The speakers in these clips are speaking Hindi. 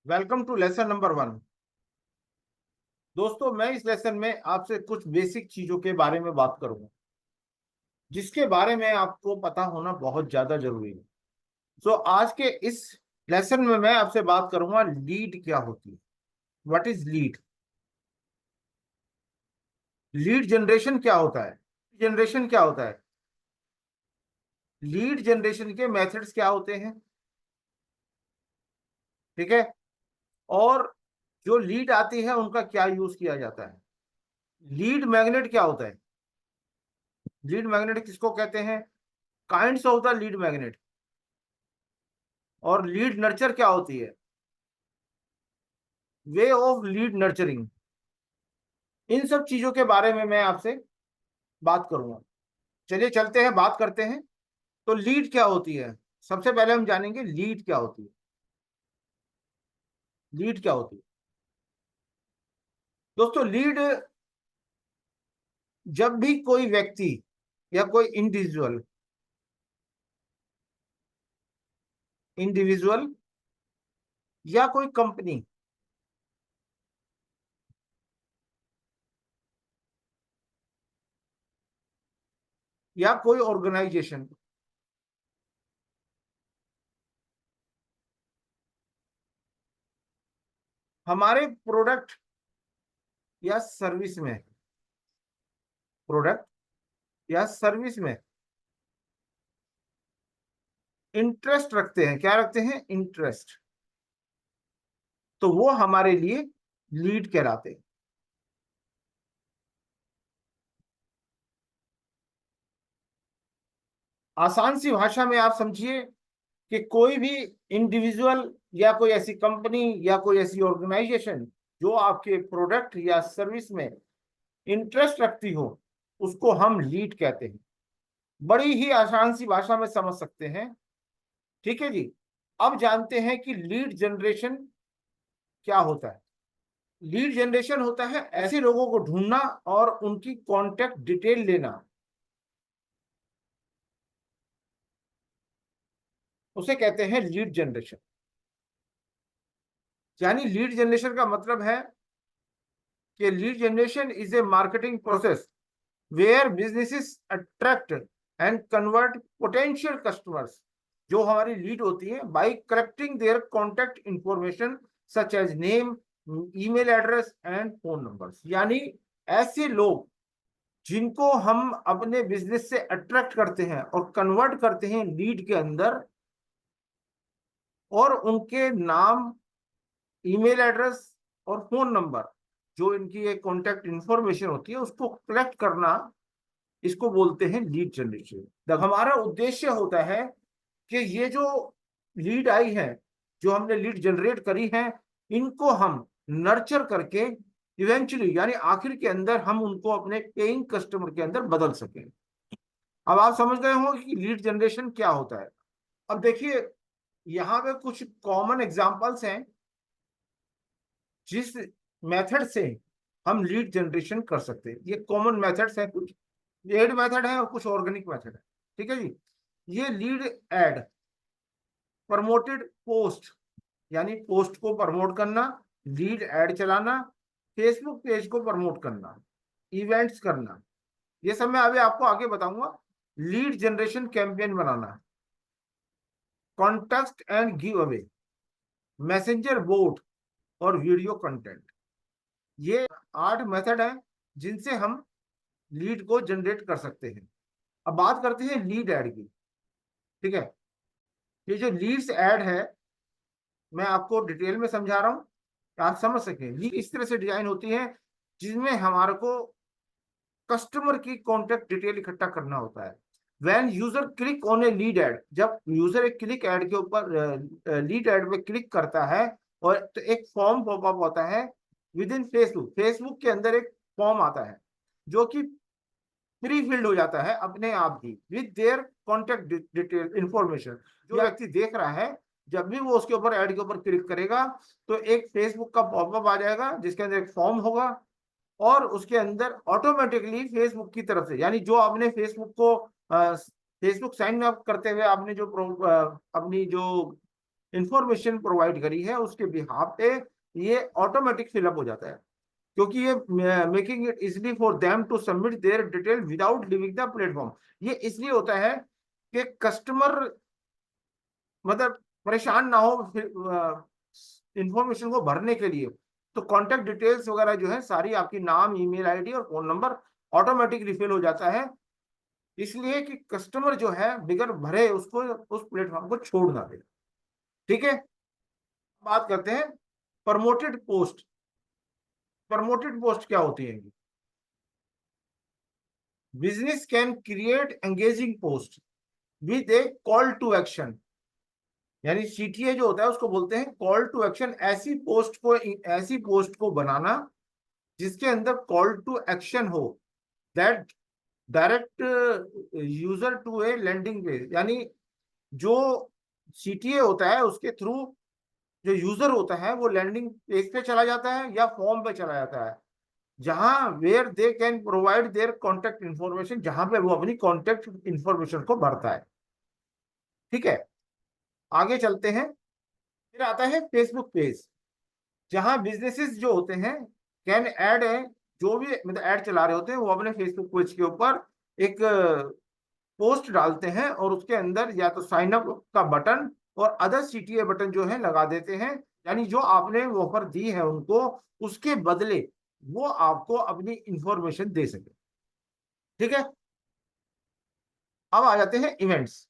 Welcome to lesson number 1। दोस्तों, मैं इस लेसन में आपसे कुछ बेसिक चीजों के बारे में बात करूंगा जिसके बारे में आपको पता होना बहुत ज्यादा जरूरी है। आज के इस लेसन में मैं आपसे बात करूंगा लीड क्या होती है। What is lead? Lead generation क्या होता है? जनरेशन क्या होता है? लीड जनरेशन के मेथड्स क्या होते हैं? ठीक है। और जो लीड आती है उनका क्या यूज किया जाता है? लीड मैग्नेट क्या होता है? लीड मैग्नेट किसको कहते हैं? Kinds of the lead magnet. और लीड नर्चर क्या होती है? Way of lead nurturing. इन सब चीजों के बारे में मैं आपसे बात करूंगा। चलिए चलते हैं, बात करते हैं। तो लीड क्या होती है? सबसे पहले हम जानेंगे लीड क्या होती है। लीड क्या होती है दोस्तों? लीड, जब भी कोई व्यक्ति या कोई इंडिविजुअल इंडिविजुअल या कोई कंपनी या कोई ऑर्गेनाइजेशन हमारे सर्विस में प्रोडक्ट या सर्विस में इंटरेस्ट रखते हैं। क्या रखते हैं? इंटरेस्ट। तो वो हमारे लिए लीड कहलाते हैं। आसान सी भाषा में आप समझिए कि कोई भी इंडिविजुअल या कोई ऐसी कंपनी या कोई ऐसी ऑर्गेनाइजेशन जो आपके प्रोडक्ट या सर्विस में इंटरेस्ट रखती हो, उसको हम लीड कहते हैं। बड़ी ही आसान सी भाषा में समझ सकते हैं। ठीक है जी। अब जानते हैं कि लीड जनरेशन क्या होता है। लीड जनरेशन होता है ऐसे लोगों को ढूंढना और उनकी कॉन्टेक्ट डिटेल लेना, उसे कहते हैं लीड जनरेशन। यानी लीड जनरेशन का मतलब है कि lead generation is a marketing process where businesses attract and convert potential customers. जो हमारी लीड होती है by collecting their contact information such as name, email address and phone numbers. यानी ऐसे लोग जिनको हम अपने बिजनेस से अट्रैक्ट करते हैं और कन्वर्ट करते हैं लीड के अंदर, और उनके नाम, ईमेल एड्रेस और फोन नंबर, जो इनकी एक कॉन्टैक्ट इंफॉर्मेशन होती है, उसको कलेक्ट करना, इसको बोलते हैं लीड जनरेशन। हमारा उद्देश्य होता है कि ये जो लीड आई है, जो हमने लीड जनरेट करी है, इनको हम नर्चर करके इवेंचुअली यानी आखिर के अंदर हम उनको अपने पेइंग कस्टमर के अंदर बदल सकें। अब आप समझ गए होंगे कि लीड जनरेशन क्या होता है। अब देखिए, यहाँ पे कुछ कॉमन एग्जांपल्स हैं जिस मेथड से हम लीड जनरेशन कर सकते हैं। ये कॉमन मेथड्स हैं, कुछ एड मेथड है और कुछ ऑर्गेनिक मेथड है। ठीक है जी। ये लीड एड, प्रमोटेड पोस्ट यानी पोस्ट को प्रमोट करना, लीड एड चलाना, फेसबुक पेज को प्रमोट करना, इवेंट्स करना, ये सब मैं अभी आपको आगे बताऊंगा। Lead generation campaign banana, contest and give away, messenger boat और वीडियो कंटेंट। ये 8 मेथड है जिनसे हम लीड को जनरेट कर सकते हैं। अब बात करते हैं लीड एड की। ठीक है। ये जो लीड्स एड है, मैं आपको डिटेल में समझा रहा हूँ, आप समझ सकें। लीड इस तरह से डिजाइन होती है जिसमें हमारे को कस्टमर की कॉन्टेक्ट डिटेल इकट्ठा करना होता है। When user click on a lead add, जब यूजर एक क्लिक एड के ऊपर लीड एड पे क्लिक करता है, और तो एक फॉर्म पॉपअप होता है विद इन फेसबुक के अंदर एक फॉर्म आता है जो कि प्री फिल्ड हो जाता है अपने आप ही with their contact detail information. जो व्यक्ति देख रहा है, जब भी वो उसके ऊपर ऐड के ऊपर क्लिक करेगा तो एक फेसबुक का पॉपअप आ जाएगा जिसके अंदर एक फॉर्म होगा, और उसके अंदर ऑटोमेटिकली फेसबुक की तरफ से, यानी जो आपने फेसबुक साइन अप करते हुए आपने जो अपनी जो इंफॉर्मेशन प्रोवाइड करी है उसके बिहाफ पे ये ऑटोमेटिक फिलअप हो जाता है, क्योंकि ये making it easily for them to submit their detail without leaving the platform. ये इसलिए होता है कि कस्टमर मतलब परेशान ना हो इंफॉर्मेशन को भरने के लिए। तो कॉन्टेक्ट डिटेल्स वगैरह जो है सारी आपकी नाम, ईमेल आईडी और फोन नंबर ऑटोमेटिक रिफिल हो जाता है, इसलिए कि कस्टमर जो है बिगर भरे उसको उस प्लेटफॉर्म को छोड़ ना दे। ठीक है, बात करते हैं प्रमोटेड पोस्ट। प्रमोटेड पोस्ट क्या होती है? Business can create engaging post with a call to action, यानी सीटीए जो होता है उसको बोलते हैं कॉल टू एक्शन। ऐसी पोस्ट को बनाना जिसके अंदर कॉल टू एक्शन हो, that direct user to a landing page, यानी जो सीटीए होता है उसके थ्रू जो यूजर होता है वो लैंडिंग पेज पे चला जाता है या फॉर्म पे चला जाता है, जहां where they can provide their contact information, जहां पे वो अपनी कॉन्टेक्ट इंफॉर्मेशन को भरता है। ठीक है, आगे चलते हैं। फिर आता है फेसबुक पेज, जहां बिजनेसेस जो होते हैं कैन ऐड है, जो भी मतलब ऐड चला रहे होते हैं वो अपने फेसबुक पेज के ऊपर एक पोस्ट डालते हैं और उसके अंदर या तो साइन अप का बटन और अदर सीटीए बटन जो है लगा देते हैं, यानी जो आपने ऑफर दी है उनको उसके बदले वो आपको अपनी इंफॉर्मेशन दे सके। ठीक है, अब आ जाते हैं इवेंट्स।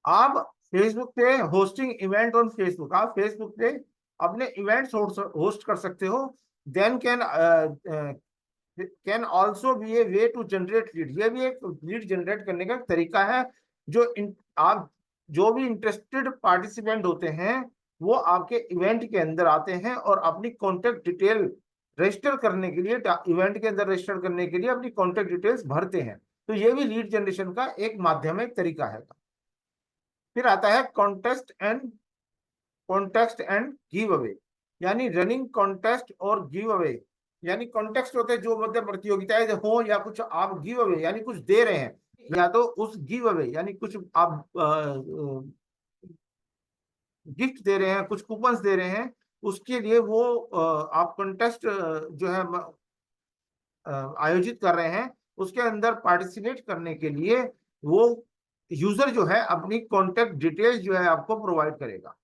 आप फेसबुक पे होस्टिंग इवेंट ऑन फेसबुक, आप फेसबुक पे अपने इवेंट्स होस्ट कर सकते हो। Then can also be a way to generate lead, ये भी एक लीड जनरेट करने का तरीका है। आप जो भी इंटरेस्टेड पार्टिसिपेंट होते हैं वो आपके इवेंट के अंदर आते हैं और अपनी कॉन्टेक्ट डिटेल रजिस्टर करने के लिए, इवेंट के अंदर रजिस्टर करने के लिए अपनी कॉन्टेक्ट डिटेल्स भरते हैं। तो ये भी लीड जनरेशन का एक माध्यम, एक तरीका है। फिर आता है कॉन्टेस्ट एंड गिव अवे, यानी रनिंग कॉन्टेस्ट और गिव अवे। यानी कॉन्टेस्ट होते हैं जो मतलब प्रतियोगिताएं हो या कुछ आप गिव अवे यानी कुछ दे रहे हैं, या तो उस गिव अवे यानी कुछ आप गिफ्ट दे रहे हैं, कुछ कूपन्स दे रहे हैं, उसके लिए वो आप कॉन्टेस्ट जो है आयोजित कर रहे हैं, उसके अंदर पार्टिसिपेट करने के लिए वो यूजर जो है अपनी कॉन्टेक्ट डिटेल्स जो है आपको प्रोवाइड करेगा।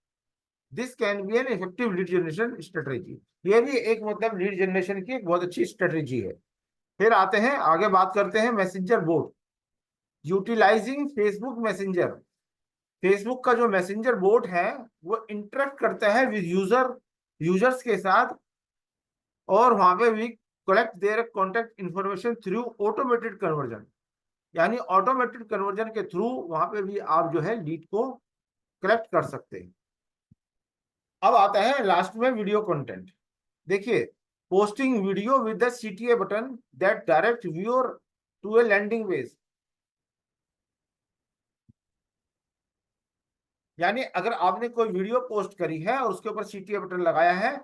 This can be an effective lead generation strategy, ये भी एक मतलब लीड जनरेशन की एक बहुत अच्छी स्ट्रेटेजी है। फिर आते हैं आगे, बात करते हैं messenger board, utilizing Facebook messenger. Facebook का जो मैसेंजर बोर्ड है वो इंटरेक्ट करता है विद यूजर्स के साथ, और वहां पे भी collect their contact information through automated conversion, यानी ऑटोमेटेड कन्वर्जन के थ्रू वहां पे भी आप जो है लीड को कलेक्ट कर सकते हैं। अब आता है लास्ट में वीडियो कंटेंट। देखिए, posting video with the CTA button that direct viewer to a landing page, यानी अगर आपने कोई वीडियो पोस्ट करी है और उसके ऊपर सीटीए बटन लगाया है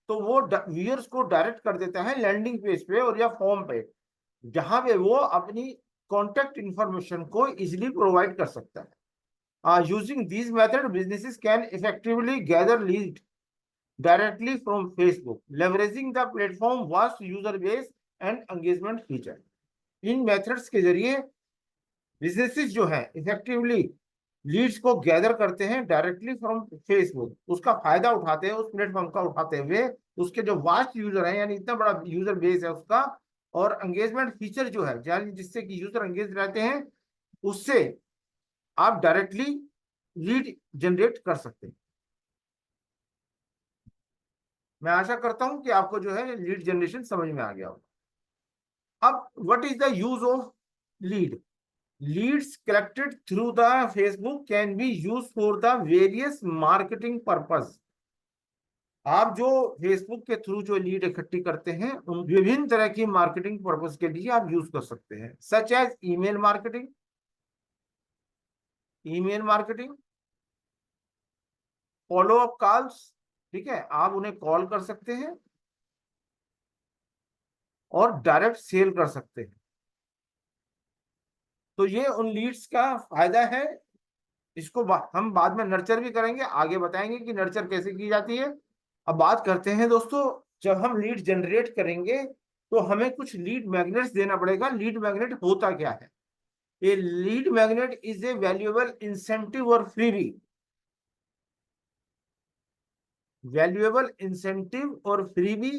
तो वो व्यूअर्स को डायरेक्ट कर देता है लैंडिंग पेज पे और या फॉर्म पे, जहां पे वो अपनी कॉन्टेक्ट इंफॉर्मेशन को इजिली प्रोवाइड कर सकता है। Using this method businesses can effectively gather lead directly from Facebook, leveraging the platform vast user base and engagement feature। In methods के जरिए बिजनेसेस जो है इफेक्टिवली लीड्स को गैदर करते हैं डायरेक्टली फ्रॉम फेसबुक, उसका फायदा उठाते हैं, उस प्लेटफॉर्म का उठाते हुए उसके जो वास्ट यूजर है यानी इतना बड़ा यूजर बेस है उसका, और एंगेजमेंट फीचर जो है यानी जिससे कि यूजर एंगेज रहते हैं, उससे आप डायरेक्टली लीड जनरेट कर सकते हैं। मैं आशा करता हूं कि आपको जो है लीड जनरेशन समझ में आ गया होगा। अब what is the use of lead? Leads collected through the Facebook can be use for the various marketing purpose. आप जो फेसबुक के थ्रू जो लीड इकट्ठी करते हैं उन विभिन्न तरह की मार्केटिंग पर्पस के लिए आप यूज कर सकते हैं, such as email marketing, follow up calls. ठीक है, आप उन्हें कॉल कर सकते हैं और डायरेक्ट सेल कर सकते हैं। तो ये उन लीड्स का फायदा है। इसको हम बाद में नर्चर भी करेंगे, आगे बताएंगे कि नर्चर कैसे की जाती है। अब बात करते हैं दोस्तों, जब हम लीड जनरेट करेंगे तो हमें कुछ लीड मैग्नेट्स देना पड़ेगा। लीड मैग्नेट होता क्या है? A lead magnet is a valuable incentive और फ्रीबी। वैल्यूएबल इंसेंटिव और freebie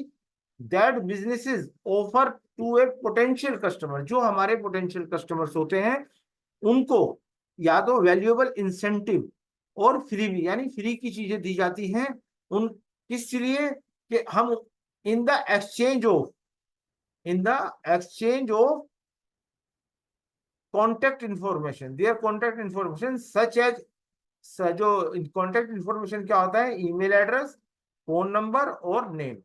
that businesses offer to a potential customer. जो हमारे पोटेंशियल कस्टमर्स होते हैं उनको या तो वैल्यूएबल इंसेंटिव और फ्री भी, यानी फ्री की चीजें दी जाती हैं उन, किस लिए? कि हम in the exchange of, in the exchange of contact information, their contact information such as, जो कॉन्टेक्ट इंफॉर्मेशन क्या होता है? ईमेल एड्रेस, फोन नंबर और name.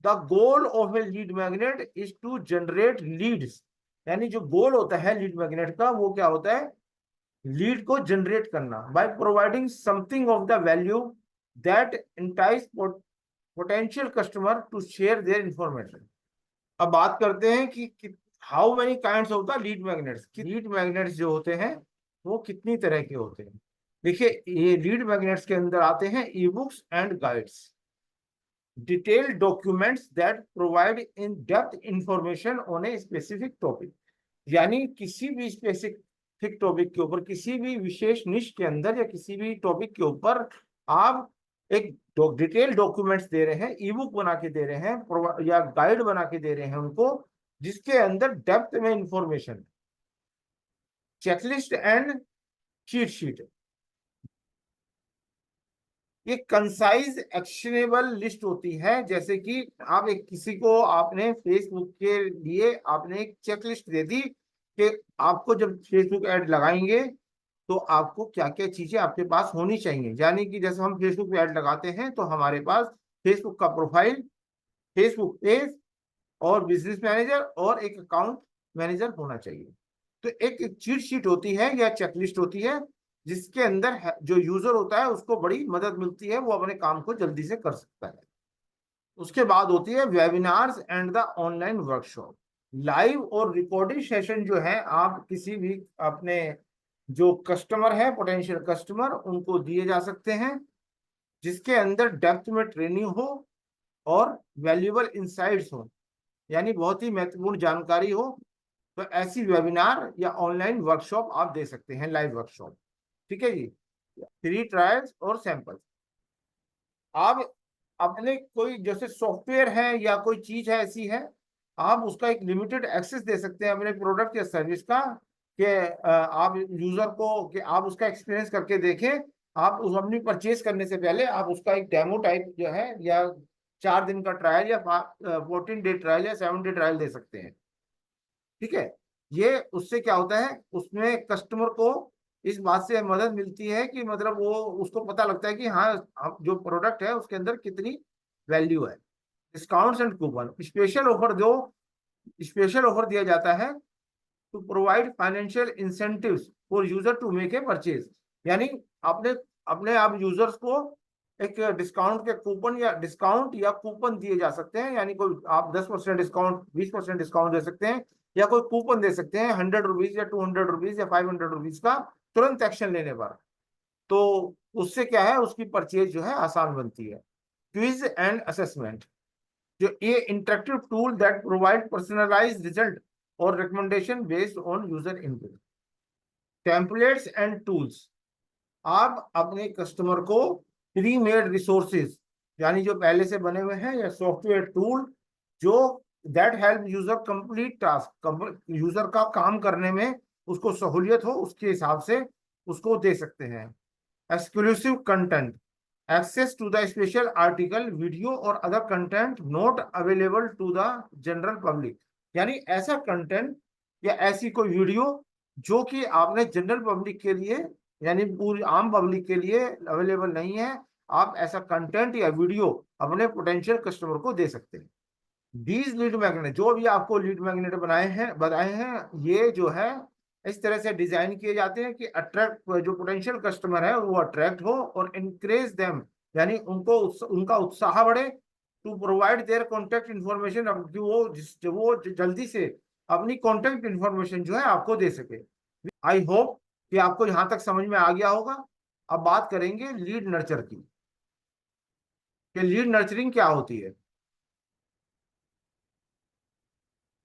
The goal of a lead magnet is to generate leads. यानी जो गोल होता है लीड मैग्नेट का वो क्या होता है? लीड को जनरेट करना by providing something of the value that entice potential customer to share their information. अब बात करते हैं कि how many kinds of the lead magnets. Lead magnets जो होते हैं वो कितनी तरह के होते हैं? देखिए, ये लीड मैग्नेट्स के अंदर आते हैं e books and guides, detailed documents that provide in depth information on a specific topic. यानी किसी भी स्पेसिफिक टॉपिक के ऊपर, किसी भी विशेष निश के अंदर या किसी भी टॉपिक के ऊपर आप एक डिटेल डॉक्यूमेंट्स दे रहे हैं, ई बुक बना के दे रहे हैं या गाइड बना के दे रहे हैं उनको, जिसके अंदर डेप्थ में information, checklist and cheat sheet, ये कंसाइज एक्शनेबल लिस्ट होती है। जैसे कि आप एक किसी को आपने फेसबुक के लिए आपने एक चेकलिस्ट दे दी कि आपको जब फेसबुक ऐड लगाएंगे तो आपको क्या क्या चीजें आपके पास होनी चाहिए। यानी कि जैसे हम फेसबुक पे ऐड लगाते हैं तो हमारे पास फेसबुक का प्रोफाइल, फेसबुक पेज और बिजनेस मैनेजर और एक अकाउंट मैनेजर होना चाहिए। तो एक चीट शीट होती है या चेकलिस्ट होती है जिसके अंदर जो यूजर होता है उसको बड़ी मदद मिलती है, वो अपने काम को जल्दी से कर सकता है। उसके बाद होती है webinars and the online workshop. Live और रिकॉर्डेड सेशन जो है आप किसी भी अपने जो कस्टमर है, पोटेंशियल कस्टमर, उनको दिए जा सकते हैं, जिसके अंदर डेप्थ में ट्रेनिंग हो और वैल्यूएबल इंसाइट्स हो, यानी बहुत ही महत्वपूर्ण जानकारी हो। तो ऐसी वेबिनार या ऑनलाइन वर्कशॉप आप दे सकते हैं, लाइव वर्कशॉप। ठीक है जी। फ्री ट्रायल्स और सैंपल, आप अपने कोई जैसे सॉफ्टवेयर है या कोई चीज है ऐसी है, आप उसका एक लिमिटेड एक्सेस दे सकते हैं अपने प्रोडक्ट या सर्विस का, कि आप यूजर को कि आप उसका एक्सपीरियंस करके देखें। आप उस अपनी परचेज करने से पहले आप उसका एक डेमो टाइप जो है, या 4 दिन का ट्रायल या 14 डे ट्रायल या 7 डे ट्रायल दे सकते हैं। ठीक है। ये उससे क्या होता है, उसमें कस्टमर को इस बात से मदद मिलती है कि मतलब वो उसको पता लगता है कि हाँ जो प्रोडक्ट है उसके अंदर कितनी वैल्यू है। Discounts and coupon, special offer दिया जाता है to provide financial incentives for user to make a purchase. यानी अपने अपने आप यूजर्स को एक डिस्काउंट के कूपन या डिस्काउंट या कूपन दिए जा सकते हैं। यानी कोई आप 10% डिस्काउंट, 20% डिस्काउंट दे सकते हैं, या कोई कूपन दे सकते हैं 100 रुपीज या 200 रुपीज या 500 रुपीज का, तुरंत एक्शन लेने पर। तो उससे क्या है, उसकी परचेज जो है आसान बनती है। क्विज एंड असेसमेंट, जो ये interactive tool that provide personalised result और recommendation based on user input. Templates and tools, आप अपने कस्टमर को प्री मेड रिसोर्सेज, यानी जो पहले से बने हुए हैं, या सॉफ्टवेयर टूल जो that help user complete task, user का काम करने में उसको सहूलियत हो उसके हिसाब से उसको दे सकते हैं। Exclusive content, access to the special article, video और other content not available to the general public. यानी ऐसा कंटेंट या ऐसी कोई वीडियो जो कि आपने जनरल पब्लिक के लिए, यानी पूरी आम पब्लिक के लिए अवेलेबल नहीं है, आप ऐसा कंटेंट या वीडियो अपने पोटेंशियल कस्टमर को दे सकते हैं। दीज लीड मैग्नेट, जो भी आपको लीड मैग्नेट बताए हैं, ये जो है इस तरह से डिजाइन किए जाते हैं कि अट्रैक्ट, जो पोटेंशियल कस्टमर है वो अट्रैक्ट हो और इंक्रेज देम, यानी उनको उनका उत्साह बढ़े, to provide their contact information, कि वो जल्दी से अपनी कॉन्टेक्ट इन्फॉर्मेशन जो है आपको दे सके। आई होप कि आपको यहां तक समझ में आ गया होगा। अब बात करेंगे लीड नर्चर की, कि लीड नर्चरिंग क्या होती है।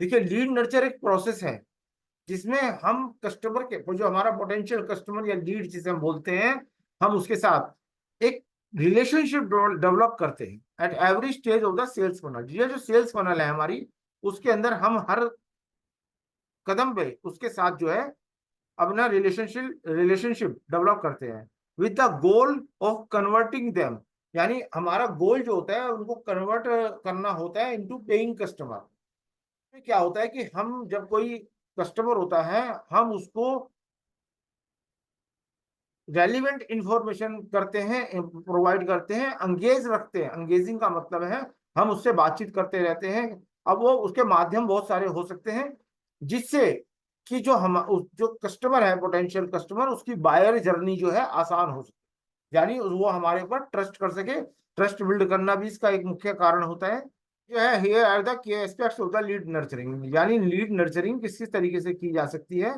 देखिए, लीड नर्चर एक प्रोसेस है जिसमें हम कस्टमर के, जो हमारा पोटेंशियल कस्टमर या लीड जिसे हम बोलते हैं, हम उसके साथ एक रिलेशनशिप डेवलप करते हैं at every stage of the sales funnel. ये जो सेल्स फनल है हमारी, उसके अंदर हम हर कदम पे उसके साथ जो है अपना रिलेशनशिप डेवलप करते हैं with the goal of converting them. यानी हमारा गोल जो होता है उनको कन्वर्ट करना होता है इनटू पेइंग कस्टमर। क्या होता है कि हम जब कोई कस्टमर होता है, हम उसको रेलिवेंट इंफॉर्मेशन करते हैं, प्रोवाइड करते हैं, अंगेज रखते हैं। अंगेजिंग का मतलब है हम उससे बातचीत करते रहते हैं। अब वो उसके माध्यम बहुत सारे हो सकते हैं, जिससे कि जो कस्टमर है, पोटेंशियल कस्टमर, उसकी बायर जर्नी जो है आसान हो सके, यानी वो हमारे ऊपर ट्रस्ट कर सके। ट्रस्ट बिल्ड करना भी इसका एक मुख्य कारण होता है। जो है here are the key aspects of the lead nurturing, यानी लीड नर्चरिंग किस किस तरीके से की जा सकती है,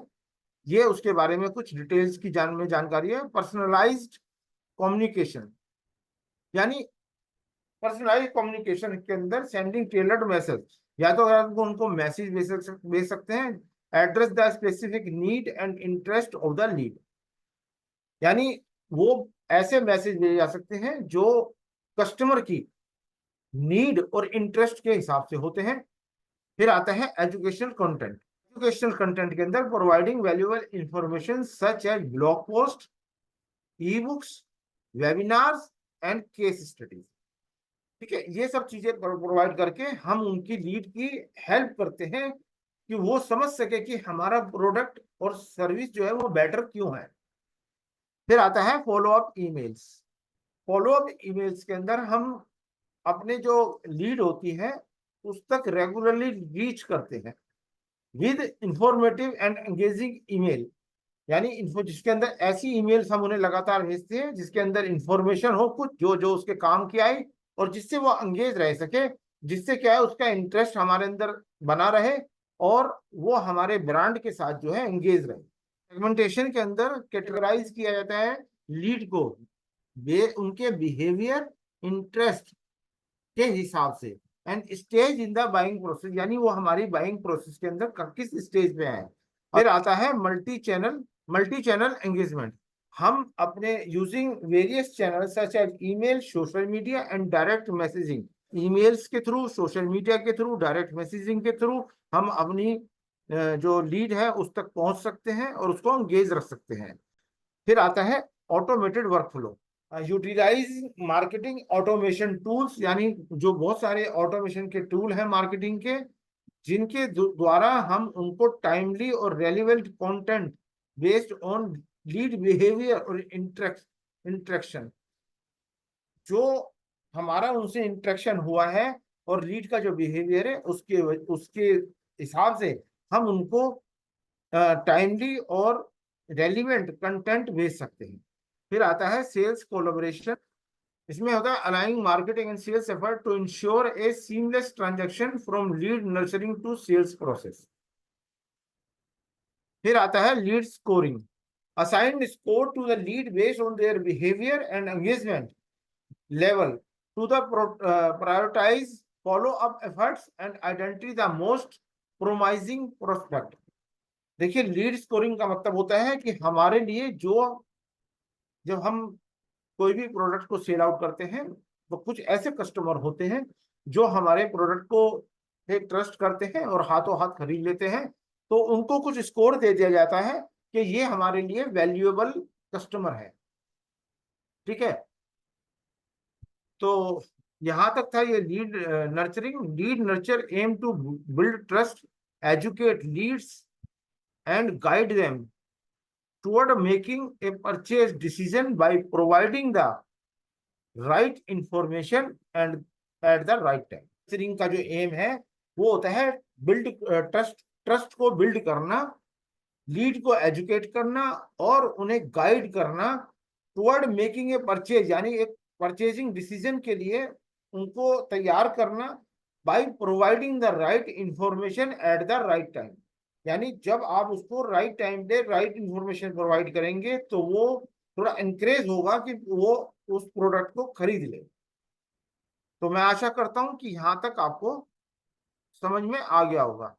ये उसके बारे में कुछ डिटेल्स की जानकारी है। पर्सनलाइज्ड कम्युनिकेशन, यानी पर्सनलाइज्ड कम्युनिकेशन के अंदर सेंडिंग टेलर्ड मैसेज, या तो अगर उनको मैसेज भेज सकते हैं, address the specific need and interest of the lead, यानी वो ऐसे मैसेज भेजे जा सकते हैं जो कस्टमर की नीड और इंटरेस्ट के हिसाब से होते हैं। फिर आता है एजुकेशनल कंटेंट। एजुकेशनल कंटेंट के अंदर providing valuable information such as blog post, ebooks, webinars and case studies. ठीक है, ये सब चीजें प्रोवाइड करके हम उनकी लीड की हेल्प करते हैं कि वो समझ सके कि हमारा प्रोडक्ट और सर्विस जो है वो बेटर क्यों है। फिर आता है follow up emails. Follow up emails के अंदर हम अपने जो लीड होती है उस तक रेगुलरली रीच करते हैं with informative and engaging email, यानी इन्फो जिसके अंदर ऐसी ईमेल्स हम उन्हें लगातार भेजते हैं जिसके अंदर इंफॉर्मेशन हो कुछ जो जो उसके काम की आई, और जिससे वो अंगेज रह सके, जिससे क्या है उसका इंटरेस्ट हमारे अंदर बना रहे और वो हमारे ब्रांड के साथ जो है एंगेज रहे। सेगमेंटेशन के अंदर कैटेगराइज किया जाता है लीड को उनके बिहेवियर, इंटरेस्ट के हिसाब से and stage in the buying process, यानी वो हमारी बाइंग प्रोसेस के अंदर किस स्टेज पे है। फिर आता है मल्टी चैनल एंगेजमेंट। हम अपने using various channel such as email, social media and direct messaging, emails के थ्रू, सोशल मीडिया के थ्रू, डायरेक्ट मैसेजिंग के थ्रू हम अपनी जो लीड है उस तक पहुंच सकते हैं और उसको एंगेज रख सकते हैं। फिर आता है automated workflow. Utilize marketing automation tools, यानी जो बहुत सारे ऑटोमेशन के टूल हैं मार्केटिंग के, जिनके द्वारा हम उनको टाइमली और relevant content based on lead behaviour और इंटरेक्शन, जो हमारा उनसे इंटरेक्शन हुआ है और लीड का जो बिहेवियर है उसके उसके हिसाब से हम उनको टाइमली और रेलिवेंट कंटेंट भेज सकते हैं। फिर आता है सेल्स कोलैबोरेशन। इसमें होता है aligning marketing and sales effort to ensure a seamless transaction from lead nurturing to sales process. फिर आता है lead scoring. Assign score to the lead based on their behaviour and engagement level to the prioritise follow up efforts and identity the most promising prospect. देखिए, लीड स्कोरिंग का मतलब होता है कि हमारे लिए जो, जब हम कोई भी प्रोडक्ट को सेल आउट करते हैं तो कुछ ऐसे कस्टमर होते हैं जो हमारे प्रोडक्ट को ट्रस्ट करते हैं और हाथों हाथ खरीद लेते हैं, तो उनको कुछ स्कोर दे दिया जाता है कि ये हमारे लिए वैल्यूएबल कस्टमर है। ठीक है, तो यहां तक था ये lead nurturing. Lead nurture aim to build trust, educate leads and guide them toward making a purchase decision by providing the right information and at the right time। Nurturing का जो एम है वो होता है बिल्ड ट्रस्ट को बिल्ड करना, लीड को एजुकेट करना और उन्हें गाइड करना टुवर्ड मेकिंग ए परचेज, यानी एक परचेजिंग डिसीजन के लिए उनको तैयार करना by providing the right information at the right time. यानी जब आप उसको राइट टाइम पे राइट इंफॉर्मेशन प्रोवाइड करेंगे तो वो थोड़ा इंकरेज होगा कि वो उस प्रोडक्ट को खरीद ले। तो मैं आशा करता हूं कि यहां तक आपको समझ में आ गया होगा।